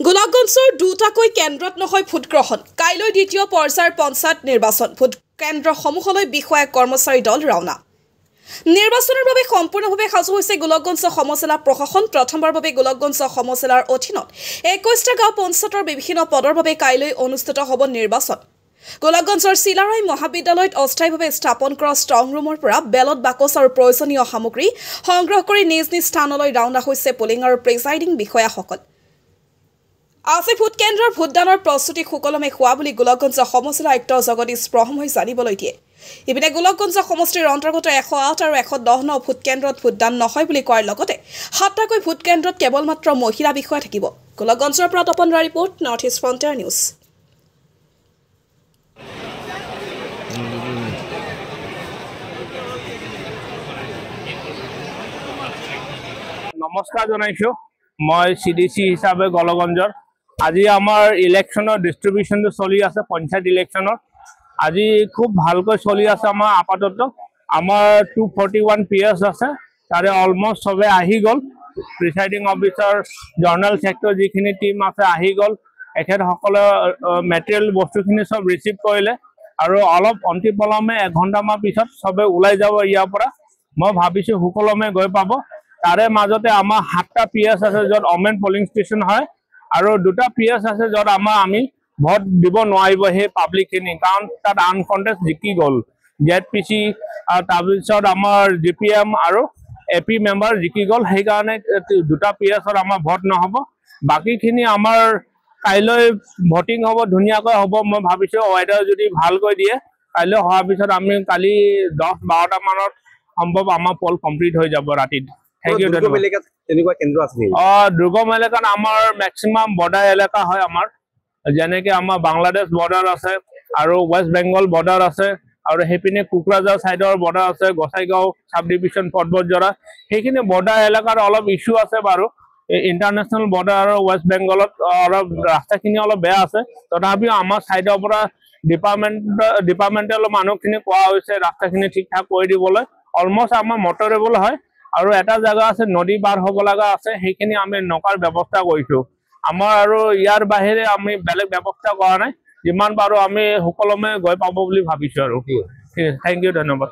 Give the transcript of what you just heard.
গোলাপগঞ্জৰ দুটাকৈ কেন্দ্ৰত নহয় ভোটগ্ৰহণ কাইলৈ দ্বিতীয় পৰ্যায়ৰ পঞ্চায়ত নিৰ্বাচন ভোট কেন্দ্ৰসমূহলৈ বিষয়া কৰ্মচাৰী দল ৰাওনা নিৰ্বাচনৰ বাবে সম্পূৰ্ণভাৱে সাজু হৈছে গোলাপগঞ্জ সমজিলা প্ৰশাসন প্ৰথমবাৰৰ বাবে গোলাপগঞ্জ সমজিলাৰ অধীনত 21টা গাঁও পঞ্চায়তৰ বিভিন্ন পদৰ বাবে কাইলৈ অনুষ্ঠিত হ'ব নিৰ্বাচন গোলাপগঞ্জৰ চিলাৰায় মহাবিদ্যালয়ত অস্থায়ীভাৱে স্থাপন কৰা ষ্ট্ৰং ৰুমৰ পৰা বেলট বাকচ আৰু প্ৰয়োজনীয় সামগ্ৰী সংগ্ৰহ কৰি নিজ নিজ স্থানলৈ ৰাওনা হৈছে পুলিং আৰু প্ৰিজাইডিং বিষয়াসকল আজি ভোট কেন্দ্ৰৰ ভোটদানৰ প্ৰস্তুতি সুকলমে হোৱা বুলি গোলাপগঞ্জ সমষ্টিৰ আয়ুক্ত জগদীশ ব্ৰহ্মই জানিবলৈ দিয়ে ইপিনে গোলাপগঞ্জ সমষ্টিৰ অন্তৰ্গত 108 আৰু 110 নং ভোট কেন্দ্ৰত ভোটদান নহয় বুলি কোৱাৰ লগতে 7টাকৈ ভোট কেন্দ্ৰত কেৱল মাত্ৰ মহিলা বিষয়া থাকিব গোলাপগঞ্জৰ পৰা Tapan report north east frontier news নমস্কাৰ জনাইছো মই সিডিসি হিচাপে গোলাপগঞ্জৰ আজি আমাৰ ইলেকশনৰ ডিস্ট্ৰিবিউশনটো চলি আছে পঞ্চায়ত ইলেকশনৰ আজি খুব ভালকৈ চলি আছে আমাৰ আপাতত আমাৰ 241 পিএস আছে তাৰে অলমোস্ট সবে আহি গল প্ৰিসাইডিং অফিচাৰ জৰ্নাল সেক্টৰ যিখিনি টিম আছে আহি গল এখেতসকলে মেটেৰিয়েল বস্তুখিনি সব ৰিসিভ কৰিলে আৰু অলপ অন্তিপলমে 1 ঘণ্টামান পিছত সবে ওলাই যাব ইয়াৰ পৰা মই ভাবিছো হুকলমে গৈ পাব তাৰে মাজতে আমাৰ 7টা পিএস আছে যত অমেন পলিং ষ্টেচন হয় আৰু 2টা পিএস আছে যত আমি ভোট দিব নোৱাৰিব হে পাব্লিক খিনি কাৰণ তাত আনকন্টেষ্ট জিকি গল জেডপিসি তাৰপিছত আমাৰ জিপিএম আৰু এপি মেম্বাৰ জিকি গল সেই কাৰণে 2টা পিএসৰ আমাৰ ভোট নহব বাকি খিনি আমাৰ কাইলৈ ভোটিং হ'ব ধুনিয়াকৈ হ'ব মই ভাবিছো ওয়েদাৰ যদি ভালকৈ দিয়ে কাইলৈ হোৱাৰ পিছত আমি কালি 10-12টা মানত সম্ভৱ আমাৰ পল কমপ্লিট হৈ যাব ৰাতি Thank you. দুৰ্গম এলেকাত আমাৰ ম্যাক্সিমাম বৰ্ডাৰ এলেকা হয় আমাৰ যেনেকে আমাৰ বাংলাদেশ বৰ্ডাৰ আছে আৰু ওয়েস্ট বেংগল বৰ্ডাৰ আছে আৰু হেপিনে কুকৰাঝাৰ সাইডৰ বৰ্ডাৰ আছে গোসাইগাঁও সাব ডিভিজন পৰ্বতজৰা সেইখিনি বৰ্ডাৰ এলেকাৰ অলপ ইস্যু আছে বাৰু ইন্টাৰনেশনাল বৰ্ডাৰ আৰু ওয়েস্ট বেংগলত অলপ ৰাস্তাখিনি অলপ বেয়া আছে তথাপিও আমাৰ সাইডৰ পৰা ডিপাৰ্টমেন্টেল মানুহখিনি কোৱা হৈছে ৰাস্তাখিনি ঠিকঠাক কৰি দিবলৈ অলমোস্ট আমাৰ মটৰেবল হয় আৰু এটা জায়গা আছে নদী পাৰ হ'ব লগা আছে সেইখিনি আমি নকাৰ ব্যৱস্থা কৰিছো আমাৰ আৰু ইয়াৰ বাহিৰে আমি বেলেগ ব্যৱস্থা কৰা নাই যিমান পাৰো আমি সকলমে গৈ পাব বুলি ভাবিছো আৰু থ্যাংক ইউ ধন্যবাদ